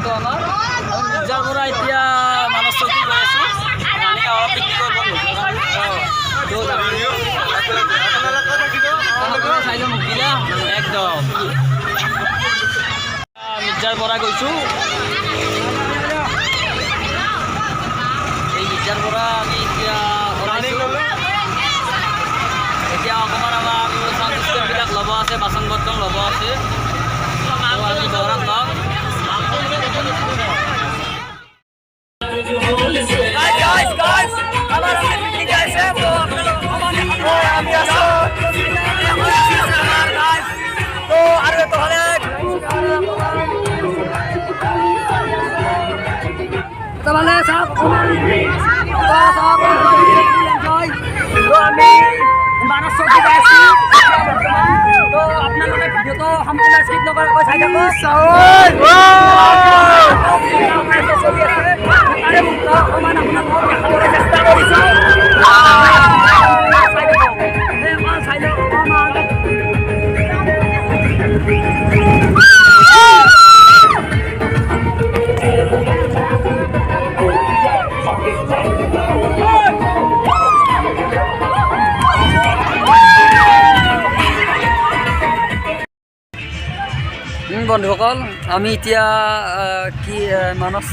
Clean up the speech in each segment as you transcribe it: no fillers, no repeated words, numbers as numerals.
তো আমাৰ নিজাৰ পৰা এতিয়া মানস চৌকি গৈ আছোঁ আমি পিকনিক চাই লওঁ মুখিলা একদম মিৰ্জাৰ পৰা গৈছোঁ এই মিৰ্জাৰ পৰা আমি এতিয়া এতিয়া অকণমান আমাৰ চাউণ্ড চিষ্টেমবিলাক ল'ব আছে বাচন বৰ্তন ল'ব আছে আমি দৌৰাত লওঁ মানস চৌকি যাই আছোঁ তো আপোনালোকে ভিডিঅ'টো সম্পূৰ্ণ স্কিপ নকৰাকৈ চাই থাকক চলি আছে তাৰে মুক্ত অকণমান আপোনালোকক দেখাবলৈ চেষ্টা কৰিছোঁ চাই লওক অকণমান বন্ধুসকল আমি এতিয়া কি মানস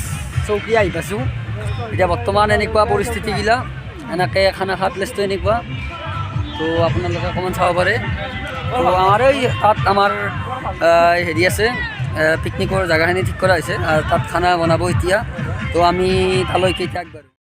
চৌকি আহি পাইছোঁ এতিয়া বৰ্তমান এনেকুৱা পৰিস্থিতিবিলাক এনেকৈ খানা খোৱা প্লেচটো এনেকুৱা তো আপোনালোকে অকণমান চাব পাৰে তো আমাৰ এই তাত আমাৰ হেৰি আছে পিকনিকৰ জেগাখিনি ঠিক কৰা হৈছে আৰু তাত খানা বনাব এতিয়া তো আমি তালৈকে এতিয়া আগবাঢ়ো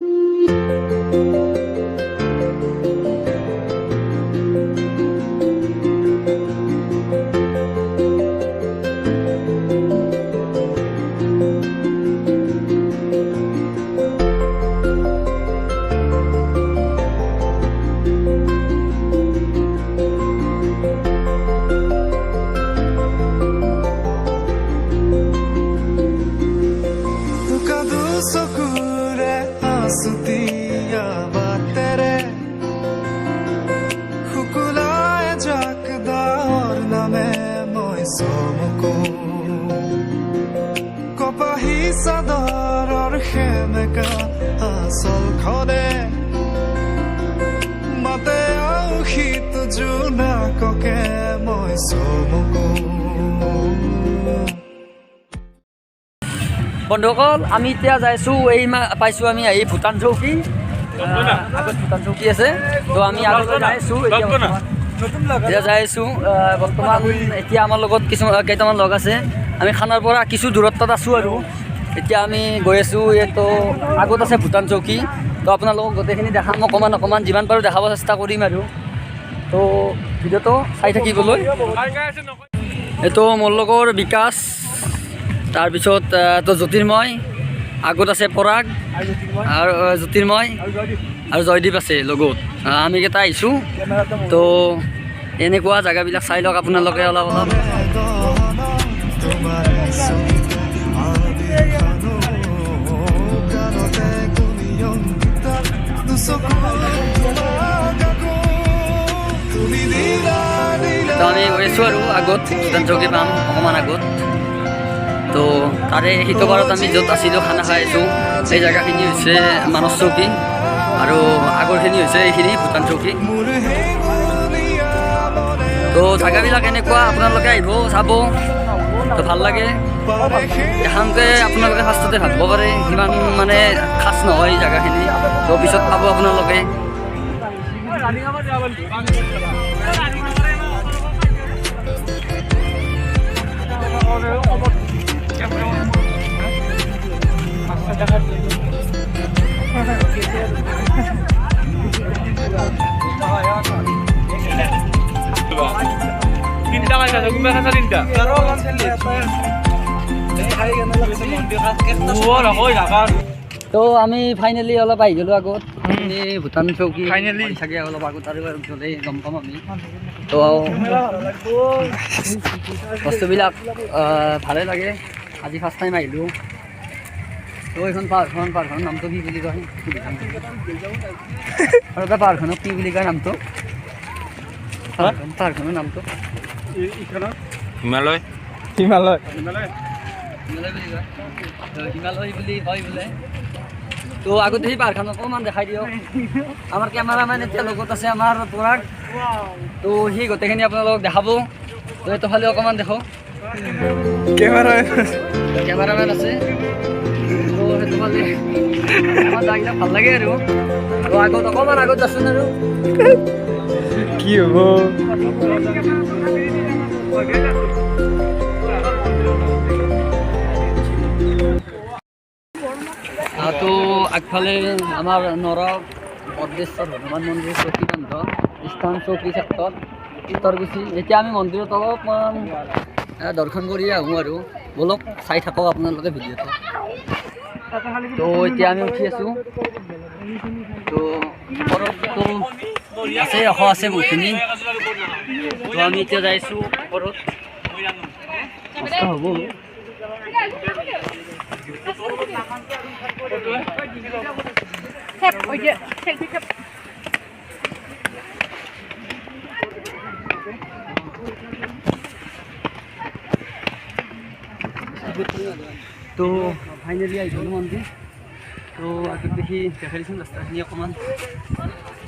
চাদৰৰ সেমেকা আচলখনে মাতে আউসীত জোনাককে মই চমকো বন্ধুসকল আমি এতিয়া যাইছোঁ এই পাইছোঁ আমি এই ভূটান চৌকি আগত ভূটান চৌকি আছে তো আমি আগলৈ যাই আছোঁ এতিয়া যাই আছোঁ বৰ্তমান এতিয়া আমাৰ লগত কেইটামান লগ আছে আমি খানাৰ পৰা কিছু দূৰত্বত আছোঁ আৰু এতিয়া আমি গৈ আছোঁ তো আগত আছে ভূটান চৌকি তো আপোনালোকক গোটেইখিনি দেখাম অকণমান যিমান পাৰোঁ দেখাব চেষ্টা কৰিম আৰু তো ভিডিঅ'টো চাই থাকিবলৈ এইটো মোৰ লগৰ বিকাশ তাৰপিছত তো জ্যোতিৰ্ময় আগত আছে পৰাগ আৰু জ্যোতিৰ্ময় আৰু জয়দীপ আছে লগত আমি কেইটা আহিছোঁ তো এনেকুৱা জেগাবিলাক চাই লওক আপোনালোকে অলপ তো আমি গৈ আছোঁ আৰু আগত ভূটান চৌকি পাম অকণমান আগত তো তাৰে সিটোবাৰত আমি য'ত আছিলোঁ খানা খাই আছোঁ সেই জেগাখিনি হৈছে মানস চৌকি আৰু আগৰখিনি হৈছে এইখিনি ভূটান চৌকি তো জেগাবিলাক এনেকুৱা আপোনালোকে আহিব চাব তো ভাল লাগে এখানতে আপোনালোকে ফাৰ্ষ্টতে ভাবিব পাৰে সিমান মানে খাচ নহয় জেগাখিনি তো পিছত পাব আপোনালোকে তিনটা মাছ আছে কোনবা খাসা তিনটা তো আমি ফাইনেলি অলপ আহি গ'লোঁ আগত ভূটান চৌকি ফাইনেলি চাগে অলপ আগত আৰু গ'লে গম পাম আমি তো বস্তুবিলাক ভালে লাগে আজি ফাৰ্ষ্ট টাইম আহিলোঁ তো এইখন পাহাৰখনৰ নামটো কি বুলি কয় আৰু এটা পাহাৰখনক কি বুলি কয় নামটো পাহাৰখনৰ নামটো হিমালয় হিমালয় হিমালয় বুলি হয় বোলে। তো আগতে সেই পাহাৰখন অকণমান দেখাই দিয়ক। আমাৰ কেমেৰামেন এতিয়া লগত আছে আমাৰ পৰাগ। তো সি গোটেইখিনি আপোনালোকক দেখাব। তো এইটো ফালে অকণমান দেখো কেমেৰামেন আছে। তো সেইটো ফালে আমাৰ জাগিলে ভাল লাগে আৰু। তো আগত অকণমান আগত যাচোন আৰু কি হ'ব তো আগফালে আমাৰ বদ্ৰেশ্বৰ হনুমান মন্দিৰ চকীকান্ত স্থান চৌকী ক্ষেত্ৰত উত্তৰগুচি। এতিয়া আমি মন্দিৰত অলপমান দৰ্শন কৰি আহোঁ আৰু বলক চাই থাকক আপোনালোকে ভিডিঅ'টো। তো এতিয়া আমি উঠি আছোঁ। তো ওপৰততো আছে আছে বহুতখিনি। তো আমি এতিয়া যাইছোঁ ওপৰত। কষ্ট হ'ব। তো ফাইনেলি আহিলোঁ মন্দিৰ। তো আগত দেখি দেখাই দিছোঁ ৰাস্তাখিনি অকণমান।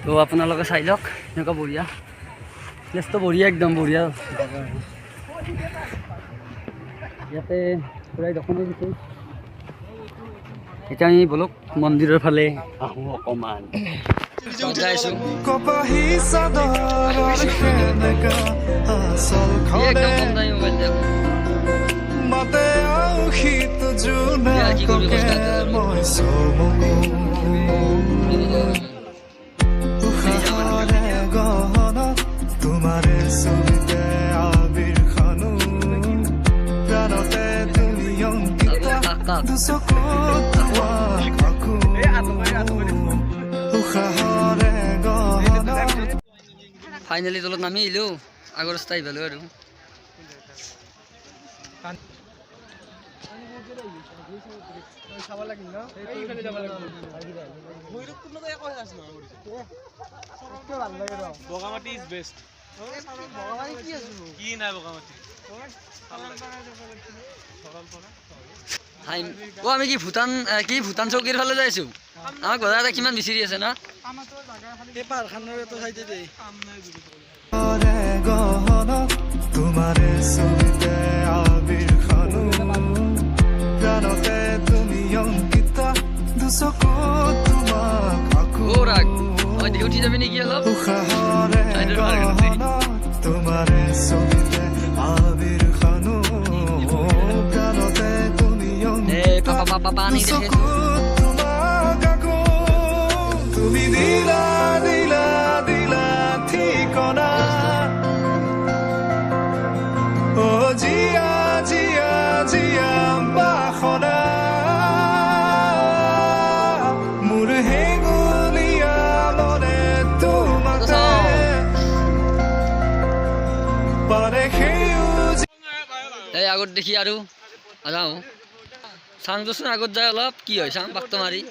তো আপোনালোকে চাই লওক এনেকুৱা বঢ়িয়া প্লেচটো, বঢ়িয়া একদম বঢ়িয়া জেগা। ইয়াতে পুৰাই দৰ্শন দিছোঁ। এতিয়া আমি বলক মন্দিৰৰ ফালে আহোঁ অকণমান। যাইছোঁ একদম কম দামী মোবাইল দিয়ক। ফাইনেলি তলত নামি আহিলোঁ। আগৰ ৰাস্তা আহি পালোঁ আৰু। Bogamati is best. কি নাই বগামাটি আমি কি ভূটান চৌকীৰ ফালে যাইছোঁ। আমাক বজাৰ এটা কিমান বিচাৰি আছে না। উঠি যাবি নেকি অলপ। পানী এই আগত দেখি আৰু যাওঁ। চাং দেচোন আগত যায় অলপ। কি হয় চাং পাকটো মাৰি।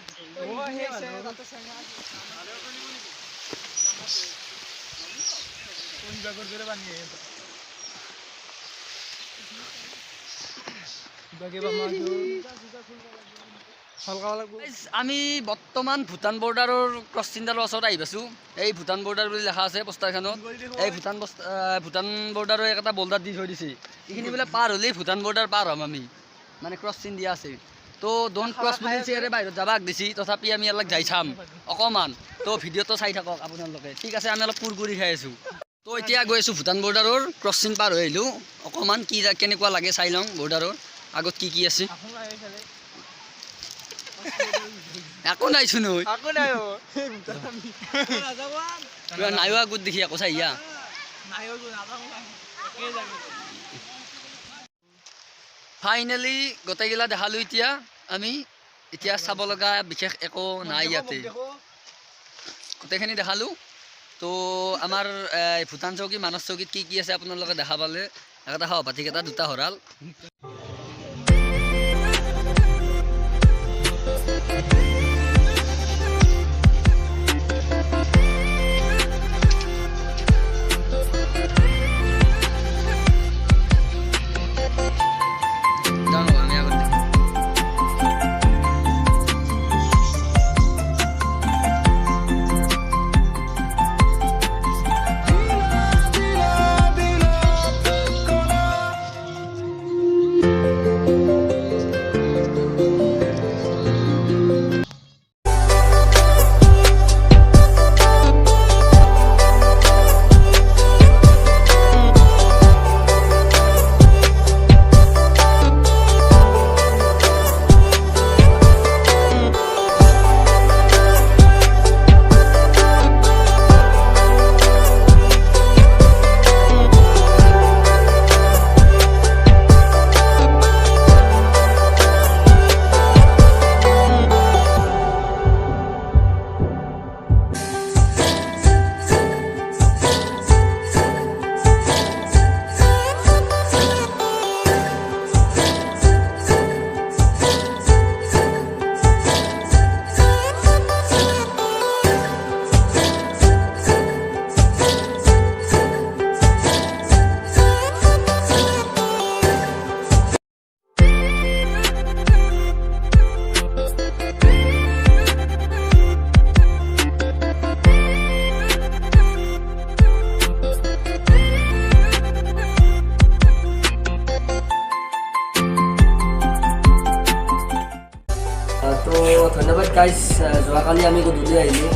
আমি বৰ্তমান ভূটান বৰ্ডাৰৰ ক্ৰছিংডালৰ ওচৰত আহি পাইছোঁ। এই ভূটান বৰ্ডাৰ বুলি লিখা আছে পোষ্টাৰখনত। এই ভূটান বৰ্ডাৰৰ এটা বৰ্ডাৰ দি থৈ দিছে। এইখিনি বোলে পাৰ হ'লেই ভূটান বৰ্ডাৰ পাৰ হ'ম আমি, মানে ক্ৰছিং দিয়া আছে। তো ডোণ্ট ক্ৰছ বুলি ইয়াৰে বাহিৰত যাব দিছি। তথাপি আমি অলপ যাই চাম অকণমান। তো ভিডিঅ'টো চাই থাকক আপোনালোকে। ঠিক আছে, আমি অলপ কুৰকুৰি খাই আছোঁ। তো এতিয়া গৈ আছোঁ ভূটান বৰ্ডাৰৰ ক্ৰছিং পাৰ হৈ আহিলোঁ। অকণমান কি কেনেকুৱা লাগে চাই লওঁ বৰ্ডাৰৰ আগত কি আছে। একো নাইচোন নাইও আগত দেখি আকৌ চাই ইয়া। ফাইনেলি গোটেইগিলা দেখালোঁ। এতিয়া আমি চাব লগা বিশেষ একো নাই ইয়াতে, গোটেইখিনি দেখালোঁ। তো আমাৰ ভূটান চৌকী মানস চৌকীত কি আছে আপোনালোকে দেখা পালে। এটা সহপাঠীকেইটা দুটা হৰাল। আমি আগত ধন্যবাদ গাইজ। যোৱাকালি আমি গধূলি আহিলোঁ,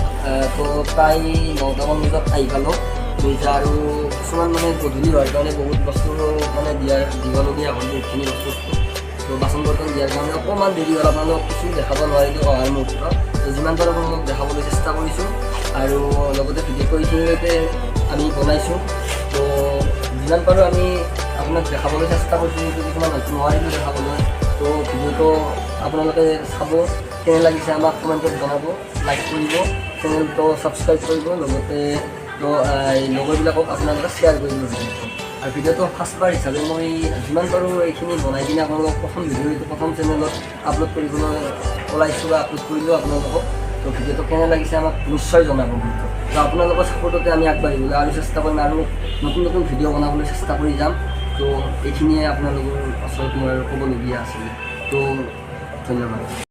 তো প্ৰায় 9টামান বজাত আহি পালোঁ দুইটা, আৰু কিছুমান মানে গধূলি হোৱাৰ কাৰণে বহুত বস্তু মানে দিবলগীয়া হ'ল, বহুতখিনি বস্তু। তো বাচন বৰ্তন দিয়াৰ কাৰণে অকণমান দেৰি হ'ল, আপোনালোকক কিছু দেখাব নোৱাৰিলোঁ অহাৰ মুহূৰ্তত। তো যিমান পাৰোঁ আপোনালোকক দেখাবলৈ চেষ্টা কৰিছোঁ, আৰু লগতে ভিডিঅ'টো এইখিনিলৈকে আমি বনাইছোঁ। তো যিমান পাৰোঁ আমি আপোনাক দেখাবলৈ চেষ্টা কৰিছোঁ, কিন্তু কিছুমান হয়তো নোৱাৰিলোঁ দেখাবলৈ। তো ভিডিঅ'টো আপোনালোকে চাব, কেনে লাগিছে আমাক কমেণ্টত জনাব, লাইক কৰিব, চেনেলটো ছাবস্ক্ৰাইব কৰিব, লগতে তো লগৰবিলাকক আপোনালোকে শ্বেয়াৰ কৰিব। আৰু ভিডিঅ'টো ফাৰ্ষ্টবাৰ হিচাপে মই যিমান পাৰোঁ এইখিনি বনাই কিনে আপোনালোকক প্ৰথম ভিডিঅ' এইটো প্ৰথম চেনেলত আপলোড কৰিবলৈ ওলাইছোঁ বা আপলোড কৰিলোঁ আপোনালোকক। তো ভিডিঅ'টো কেনে লাগিছে আমাক নিশ্চয় জনাব। তো আপোনালোকৰ ছাপোৰ্টতে আমি আগবাঢ়িবলৈ আৰু চেষ্টা কৰিম, আৰু নতুন নতুন ভিডিঅ' বনাবলৈ চেষ্টা কৰি যাম। তো এইখিনিয়ে আপোনালোকৰ ওচৰত মোৰ ক'বলগীয়া আছিলে। তো ধন্যবাদ।